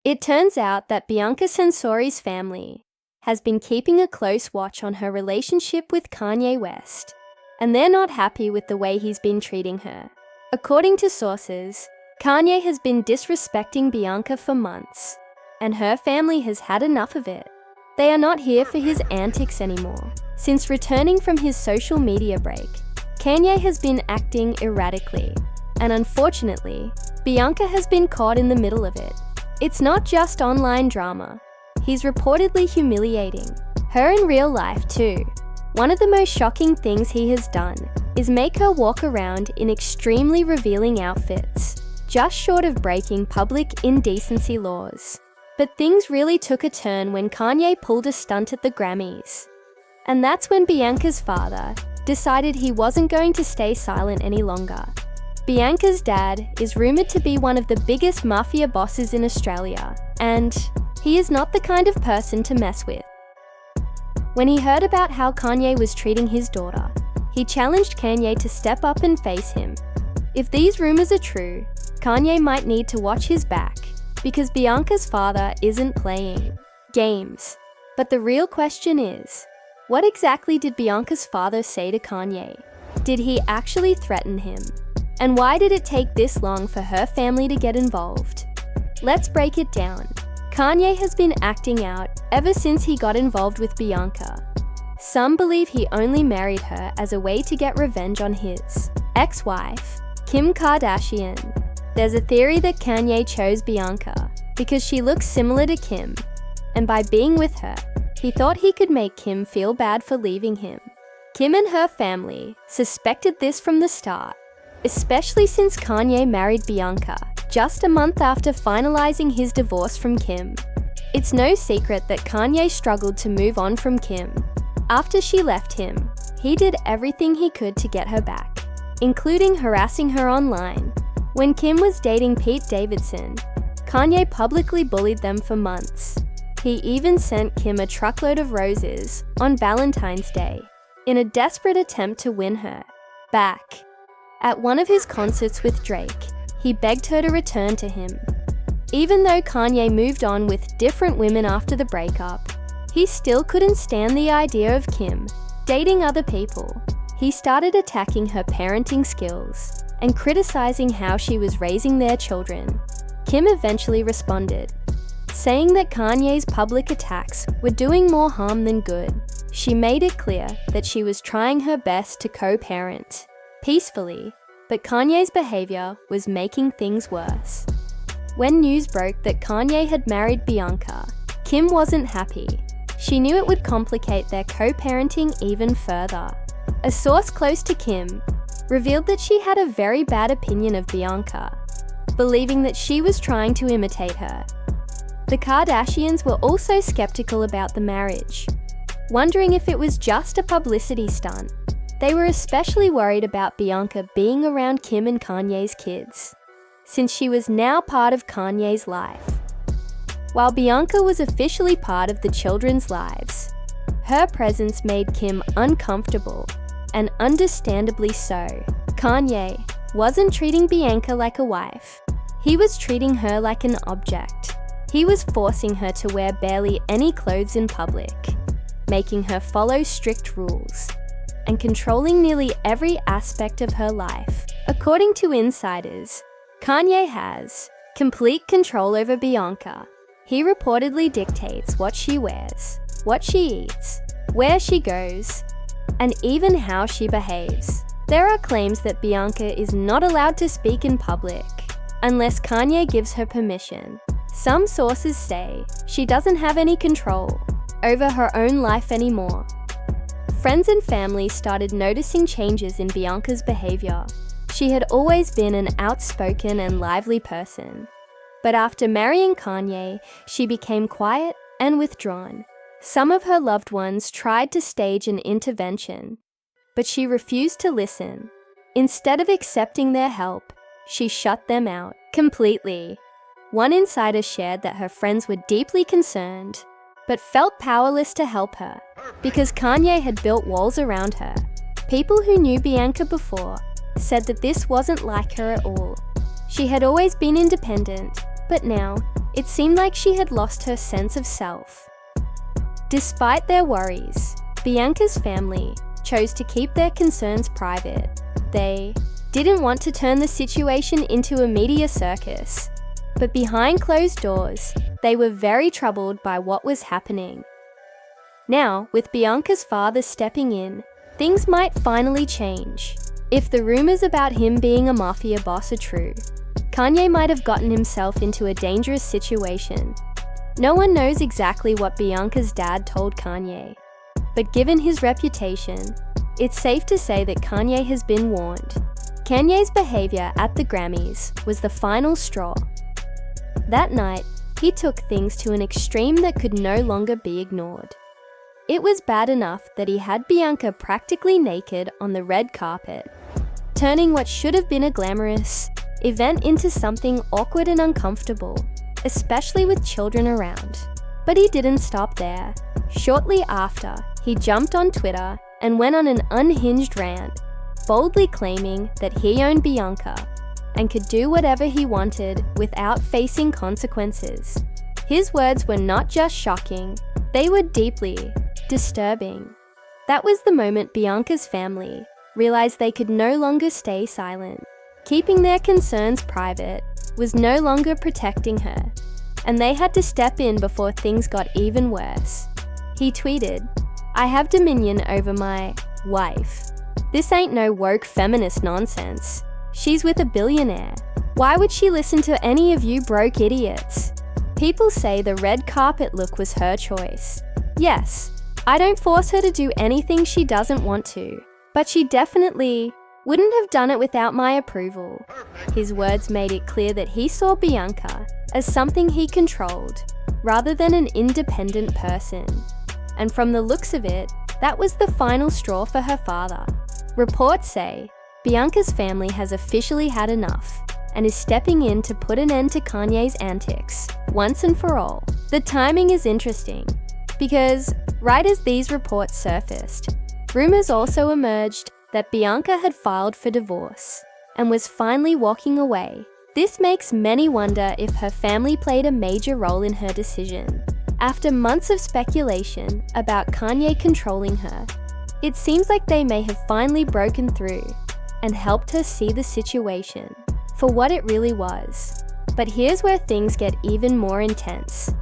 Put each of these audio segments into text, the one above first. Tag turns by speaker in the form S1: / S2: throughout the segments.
S1: It turns out that Bianca Censori's family has been keeping a close watch on her relationship with Kanye West, and they're not happy with the way he's been treating her. According to sources, Kanye has been disrespecting Bianca for months, and her family has had enough of it. They are not here for his antics anymore. Since returning from his social media break, Kanye has been acting erratically, and unfortunately, Bianca has been caught in the middle of it. It's not just online drama. He's reportedly humiliating her in real life too. One of the most shocking things he has done is make her walk around in extremely revealing outfits, just short of breaking public indecency laws. But things really took a turn when Kanye pulled a stunt at the Grammys. And that's when Bianca's father decided he wasn't going to stay silent any longer. Bianca's dad is rumored to be one of the biggest Mafia bosses in Australia, and he is not the kind of person to mess with. When he heard about how Kanye was treating his daughter, he challenged Kanye to step up and face him. If these rumors are true, Kanye might need to watch his back, because Bianca's father isn't playing games. But the real question is, what exactly did Bianca's father say to Kanye? Did he actually threaten him? And why did it take this long for her family to get involved? Let's break it down. Kanye has been acting out ever since he got involved with Bianca. Some believe he only married her as a way to get revenge on his ex-wife, Kim Kardashian. There's a theory that Kanye chose Bianca because she looks similar to Kim, and by being with her, he thought he could make Kim feel bad for leaving him. Kim and her family suspected this from the start, especially since Kanye married Bianca just a month after finalizing his divorce from Kim. It's no secret that Kanye struggled to move on from Kim. After she left him, he did everything he could to get her back, including harassing her online. When Kim was dating Pete Davidson, Kanye publicly bullied them for months. He even sent Kim a truckload of roses on Valentine's Day in a desperate attempt to win her back. At one of his concerts with Drake, he begged her to return to him. Even though Kanye moved on with different women after the breakup, he still couldn't stand the idea of Kim dating other people. He started attacking her parenting skills and criticizing how she was raising their children. Kim eventually responded, saying that Kanye's public attacks were doing more harm than good. She made it clear that she was trying her best to co-parent peacefully, but Kanye's behavior was making things worse. When news broke that Kanye had married Bianca, Kim wasn't happy. She knew it would complicate their co-parenting even further. A source close to Kim revealed that she had a very bad opinion of Bianca, believing that she was trying to imitate her. The Kardashians were also skeptical about the marriage, wondering if it was just a publicity stunt. They were especially worried about Bianca being around Kim and Kanye's kids, since she was now part of Kanye's life. While Bianca was officially part of the children's lives, her presence made Kim uncomfortable, and understandably so. Kanye wasn't treating Bianca like a wife. He was treating her like an object. He was forcing her to wear barely any clothes in public, making her follow strict rules, and controlling nearly every aspect of her life. According to insiders, Kanye has complete control over Bianca. He reportedly dictates what she wears, what she eats, where she goes, and even how she behaves. There are claims that Bianca is not allowed to speak in public unless Kanye gives her permission. Some sources say she doesn't have any control over her own life anymore. Friends and family started noticing changes in Bianca's behavior. She had always been an outspoken and lively person, but after marrying Kanye, she became quiet and withdrawn. Some of her loved ones tried to stage an intervention, but she refused to listen. Instead of accepting their help, she shut them out completely. One insider shared that her friends were deeply concerned, but felt powerless to help her because Kanye had built walls around her. People who knew Bianca before said that this wasn't like her at all. She had always been independent, but now It seemed like she had lost her sense of self. Despite their worries, Bianca's family chose to keep their concerns private. They didn't want to turn the situation into a media circus, but behind closed doors, they were very troubled by what was happening. Now, with Bianca's father stepping in, things might finally change. If the rumors about him being a mafia boss are true, Kanye might have gotten himself into a dangerous situation. No one knows exactly what Bianca's dad told Kanye, but given his reputation, it's safe to say that Kanye has been warned. Kanye's behavior at the Grammys was the final straw. That night, he took things to an extreme that could no longer be ignored. It was bad enough that he had Bianca practically naked on the red carpet, turning what should have been a glamorous event into something awkward and uncomfortable, especially with children around. But he didn't stop there. Shortly after, he jumped on Twitter and went on an unhinged rant, boldly claiming that he owned Bianca and could do whatever he wanted without facing consequences. His words were not just shocking, they were deeply disturbing. That was the moment Bianca's family realized they could no longer stay silent. Keeping their concerns private was no longer protecting her, and they had to step in before things got even worse. He tweeted, "I have dominion over my wife. This ain't no woke feminist nonsense. She's with a billionaire. Why would she listen to any of you broke idiots? People say the red carpet look was her choice. Yes, I don't force her to do anything she doesn't want to, but she definitely wouldn't have done it without my approval." His words made it clear that he saw Bianca as something he controlled, rather than an independent person. And from the looks of it, that was the final straw for her father. Reports say Bianca's family has officially had enough and is stepping in to put an end to Kanye's antics, once and for all. The timing is interesting, because right as these reports surfaced, rumors also emerged that Bianca had filed for divorce and was finally walking away. This makes many wonder if her family played a major role in her decision. After months of speculation about Kanye controlling her, it seems like they may have finally broken through and helped her see the situation for what it really was. But here's where things get even more intense.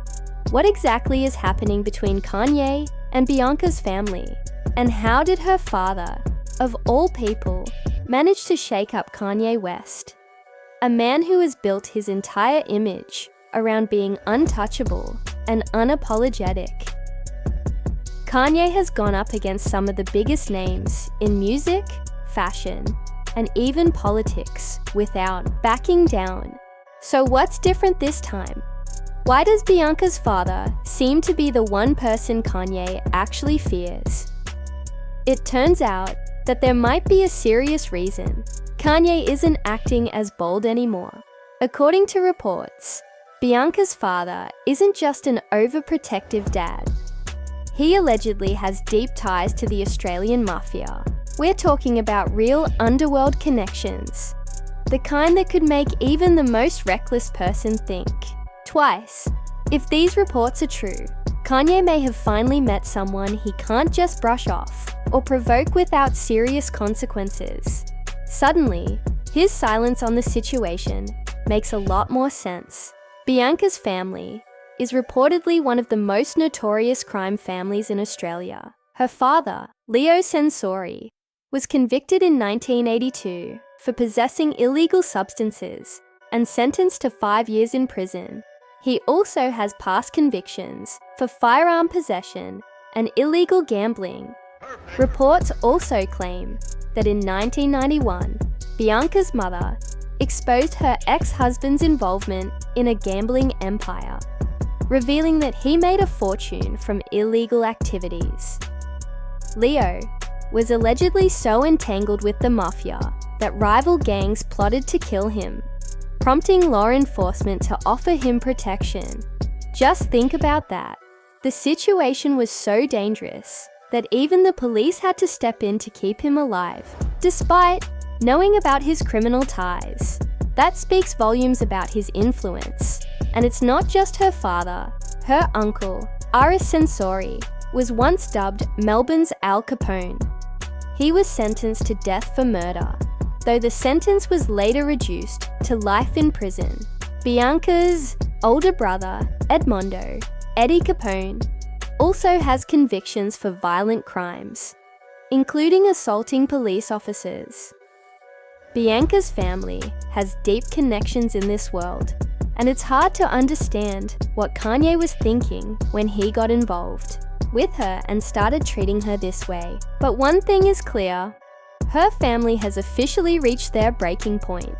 S1: What exactly is happening between Kanye and Bianca's family? And how did her father, of all people, manage to shake up Kanye West? A man who has built his entire image around being untouchable and unapologetic. Kanye has gone up against some of the biggest names in music, fashion, and even politics without backing down. So what's different this time? Why does Bianca's father seem to be the one person Kanye actually fears? It turns out that there might be a serious reason Kanye isn't acting as bold anymore. According to reports, Bianca's father isn't just an overprotective dad. He allegedly has deep ties to the Australian Mafia. We're talking about real underworld connections, the kind that could make even the most reckless person think twice. If these reports are true, Kanye may have finally met someone he can't just brush off or provoke without serious consequences. Suddenly, his silence on the situation makes a lot more sense. Bianca's family is reportedly one of the most notorious crime families in Australia. Her father, Leo Sensori, was convicted in 1982 for possessing illegal substances and sentenced to 5 years in prison. He also has past convictions for firearm possession and illegal gambling. Reports also claim that in 1991, Bianca's mother exposed her ex-husband's involvement in a gambling empire, revealing that he made a fortune from illegal activities. Leo was allegedly so entangled with the Mafia that rival gangs plotted to kill him, prompting law enforcement to offer him protection. Just think about that. The situation was so dangerous that even the police had to step in to keep him alive, despite knowing about his criminal ties. That speaks volumes about his influence. And it's not just her father. Her uncle, Aris Sensori, was once dubbed Melbourne's Al Capone. He was sentenced to death for murder, though the sentence was later reduced to life in prison. Bianca's older brother, Edmondo, Eddie Capone, also has convictions for violent crimes, including assaulting police officers. Bianca's family has deep connections in this world, and it's hard to understand what Kanye was thinking when he got involved with her and started treating her this way. But one thing is clear, her family has officially reached their breaking point.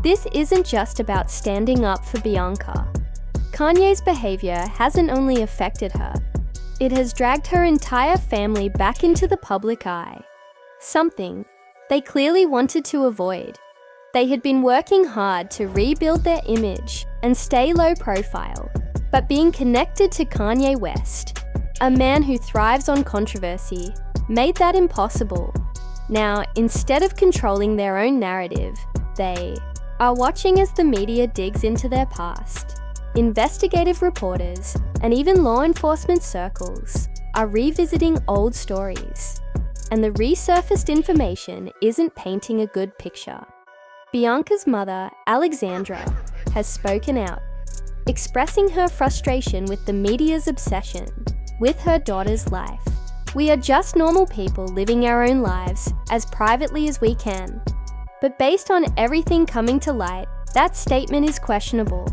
S1: This isn't just about standing up for Bianca. Kanye's behavior hasn't only affected her, it has dragged her entire family back into the public eye, something they clearly wanted to avoid. They had been working hard to rebuild their image and stay low profile, but being connected to Kanye West, a man who thrives on controversy, made that impossible. Now, instead of controlling their own narrative, they are watching as the media digs into their past. Investigative reporters and even law enforcement circles are revisiting old stories, and the resurfaced information isn't painting a good picture. Bianca's mother, Alexandra, has spoken out, expressing her frustration with the media's obsession with her daughter's life. "We are just normal people living our own lives as privately as we can. But based on everything coming to light, that statement is questionable.